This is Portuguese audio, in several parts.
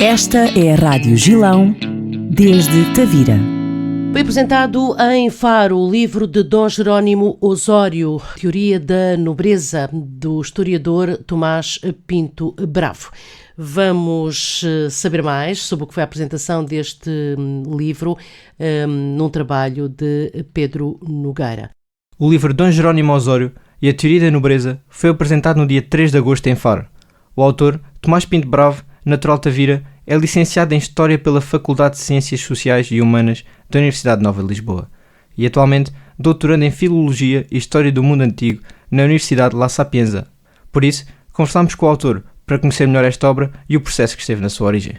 Esta é a Rádio Gilão, desde Tavira. Foi apresentado em Faro o livro de Dom Jerónimo Osório, Teoria da Nobreza, do historiador Tomás Pinto Bravo. Vamos saber mais sobre o que foi a apresentação deste livro num trabalho de Pedro Nogueira. O livro Dom Jerónimo Osório e a Teoria da Nobreza foi apresentado no dia 3 de agosto em Faro. O autor, Tomás Pinto Bravo, natural de Tavira, é licenciado em História pela Faculdade de Ciências Sociais e Humanas da Universidade Nova de Lisboa e atualmente doutorando em Filologia e História do Mundo Antigo na Universidade La Sapienza. Por isso, conversámos com o autor para conhecer melhor esta obra e o processo que esteve na sua origem.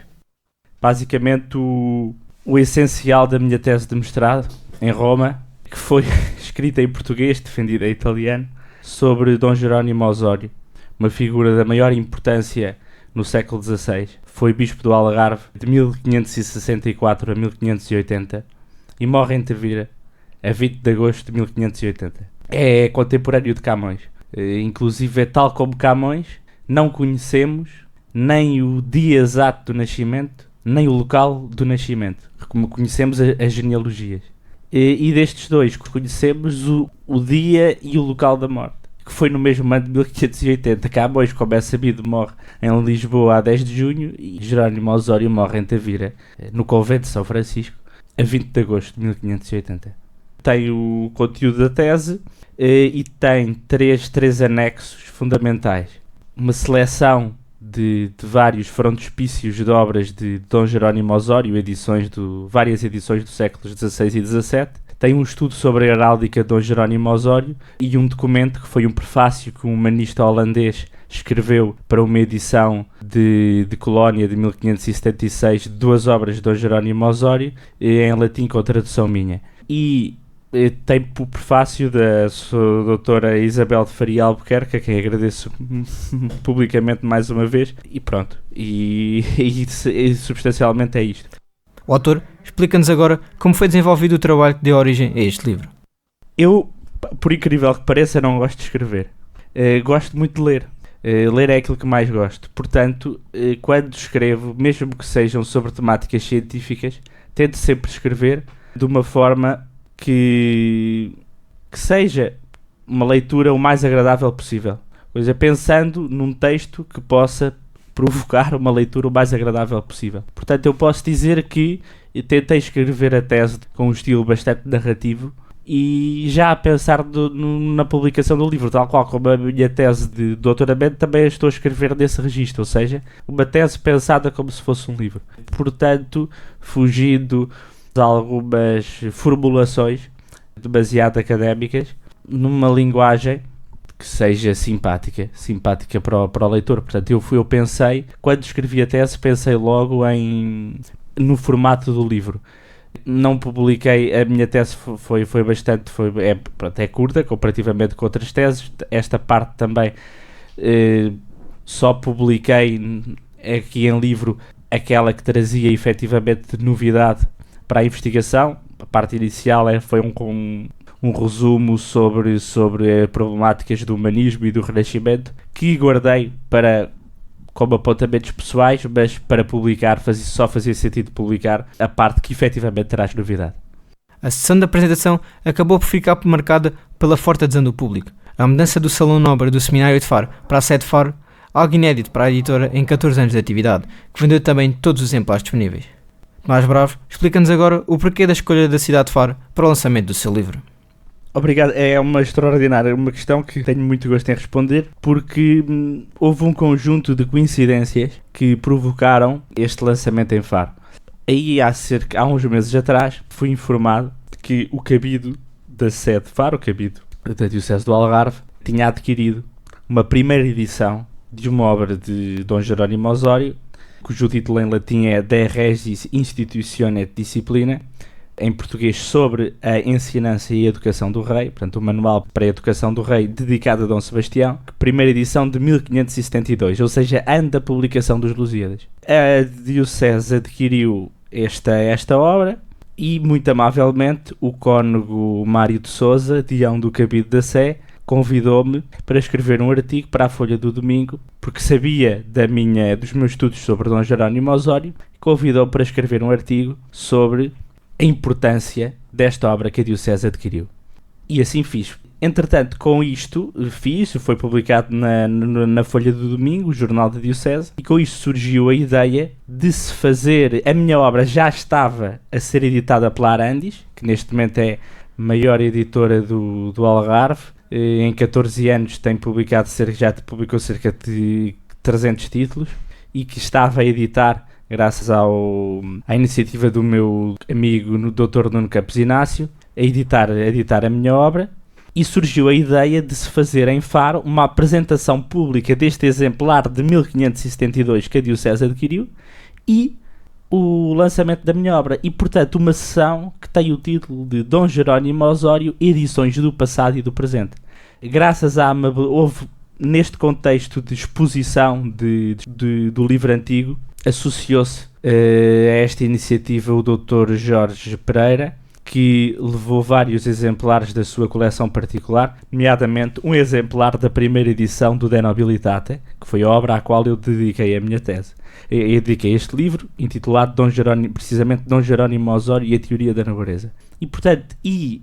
Basicamente o essencial da minha tese de mestrado em Roma, que foi escrita em português, defendida em italiano, sobre Dom Jerónimo Osório, uma figura da maior importância no século XVI. Foi bispo do Algarve de 1564 a 1580 e morre em Tavira a 20 de agosto de 1580. É contemporâneo de Camões. Inclusive, tal como Camões, não conhecemos nem o dia exato do nascimento, nem o local do nascimento. Como conhecemos as genealogias. E destes dois conhecemos o dia e o local da morte, que foi no mesmo ano de 1580. Camões, como é sabido, morre em Lisboa a 10 de junho e Jerónimo Osório morre em Tavira, no convento de São Francisco, a 20 de agosto de 1580. Tem o conteúdo da tese e tem três anexos fundamentais. Uma seleção de vários frontispícios de obras de Dom Jerónimo Osório, várias edições dos séculos XVI e XVII. Tem um estudo sobre a heráldica de Dom Jerónimo Osório e um documento que foi um prefácio que um humanista holandês escreveu para uma edição de Colónia de 1576 de duas obras de Dom Jerónimo Osório em latim com tradução minha. E tem o prefácio da sua doutora Isabel de Faria Albuquerque, a quem agradeço publicamente mais uma vez, e pronto, e substancialmente é isto. O autor explica-nos agora como foi desenvolvido o trabalho que deu origem a este livro. Eu, por incrível que pareça, não gosto de escrever. Gosto muito de ler. Ler é aquilo que mais gosto. Portanto, quando escrevo, mesmo que sejam sobre temáticas científicas, tento sempre escrever de uma forma que seja uma leitura o mais agradável possível. Ou seja, pensando num texto que possa provocar uma leitura o mais agradável possível. Portanto, eu posso dizer que tentei escrever a tese com um estilo bastante narrativo e já a pensar na publicação do livro, tal qual como a minha tese de doutoramento, também estou a escrever nesse registro, ou seja, uma tese pensada como se fosse um livro. Portanto, fugindo de algumas formulações demasiado académicas, numa linguagem que seja simpática para o leitor. Portanto, eu pensei, quando escrevi a tese, pensei logo no formato do livro. Não publiquei, a minha tese é curta, comparativamente com outras teses. Esta parte também só publiquei aqui em livro aquela que trazia efetivamente novidade para a investigação. A parte inicial foi um resumo sobre problemáticas do humanismo e do Renascimento, que guardei como apontamentos pessoais, mas para publicar só fazia sentido publicar a parte que efetivamente traz novidade. A sessão de apresentação acabou por ficar marcada pela forte adesão do público. A mudança do Salão Nobre do Seminário de Faro para a sede de Faro, algo inédito para a editora em 14 anos de atividade, que vendeu também todos os exemplares disponíveis. Tomás Bravo explica-nos agora o porquê da escolha da cidade de Faro para o lançamento do seu livro. Obrigado, é uma questão que tenho muito gosto em responder, porque houve um conjunto de coincidências que provocaram este lançamento em Faro. Aí há uns meses atrás fui informado que o cabido da sede de Faro, o cabido da Diocese do Algarve, tinha adquirido uma primeira edição de uma obra de Dom Jerónimo Osório, cujo título em latim é De Regis Institutione et Disciplina, em português sobre a ensinança e a educação do rei, portanto um manual para a educação do rei dedicado a Dom Sebastião, primeira edição de 1572, ou seja, ano da publicação dos Lusíadas. A Diocese adquiriu esta obra e, muito amavelmente, o cônego Mário de Sousa, deão do Cabido da Sé, convidou-me para escrever um artigo para a Folha do Domingo, porque sabia dos meus estudos sobre Dom Jerónimo Osório, e convidou-me para escrever um artigo sobre a importância desta obra que a Diocese adquiriu. E assim fiz. Entretanto, com isto foi publicado na Folha do Domingo, o jornal da Diocese, e com isto surgiu a ideia de se fazer. A minha obra já estava a ser editada pela Arandis, que neste momento é a maior editora do Algarve. Em 14 anos já publicou cerca de 300 títulos, e que estava a editar, graças à iniciativa do meu amigo Dr. Nuno Campos Inácio, a editar a minha obra. E surgiu a ideia de se fazer em Faro uma apresentação pública deste exemplar de 1572 que a Diocese adquiriu e o lançamento da minha obra. E, portanto, uma sessão que tem o título de Dom Jerónimo Osório, Edições do Passado e do Presente. Graças à houve, neste contexto de exposição do livro antigo, associou-se a esta iniciativa o Dr. Jorge Pereira, que levou vários exemplares da sua coleção particular, nomeadamente um exemplar da primeira edição do De Nobilitate, que foi a obra à qual eu dediquei a minha tese. Eu dediquei este livro, intitulado precisamente Dom Jerónimo Osório e a Teoria da Nobreza. E, portanto,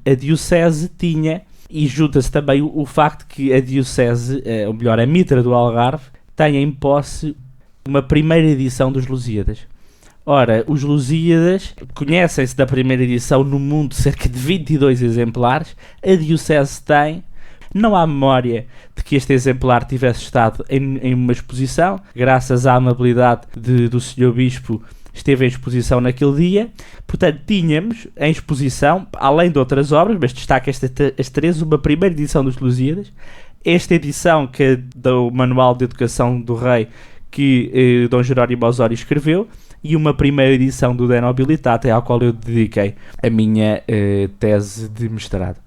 a Diocese tinha, e junta-se também o facto que a Diocese, ou melhor, a Mitra do Algarve, tem em posse uma primeira edição dos Lusíadas. Ora, os Lusíadas conhecem-se da primeira edição no mundo cerca de 22 exemplares. A Diocese tem. Não há memória de que este exemplar tivesse estado em uma exposição. Graças à amabilidade do Sr. Bispo, esteve em exposição naquele dia. Portanto, tínhamos em exposição, além de outras obras, mas destaca as três, uma primeira edição dos Lusíadas. Esta edição, que é do Manual de Educação do Rei, que Dom Jerónimo Osório escreveu, e uma primeira edição do De Nobilitate, ao qual eu dediquei a minha tese de mestrado.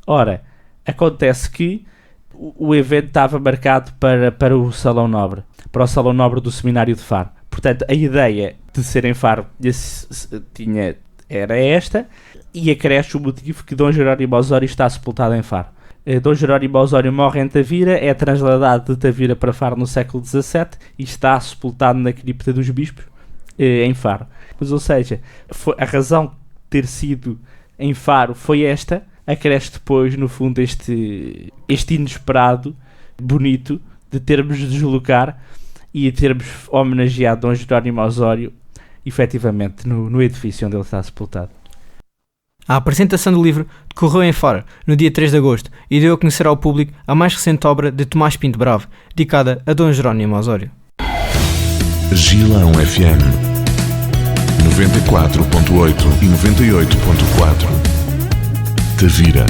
Ora, acontece que o evento estava marcado para o Salão Nobre, para o Salão Nobre do Seminário de Faro. Portanto, a ideia de ser em Faro era esta, e acresce o motivo que Dom Jerónimo Osório está sepultado em Faro. Dom Jerónimo Osório morre em Tavira, é trasladado de Tavira para Faro no século XVII e está sepultado na cripta dos Bispos, em Faro. Mas, ou seja, a razão de ter sido em Faro foi esta. Acresce depois, no fundo, este inesperado, bonito, de termos de deslocar e termos homenageado Dom Jerónimo Osório, efetivamente, no edifício onde ele está sepultado. A apresentação do livro decorreu em Faro, no dia 3 de agosto, e deu a conhecer ao público a mais recente obra de Tomás Pinto Bravo, dedicada a Dom Jerónimo Osório. Gilão FM 94.8 e 98.4 Tavira.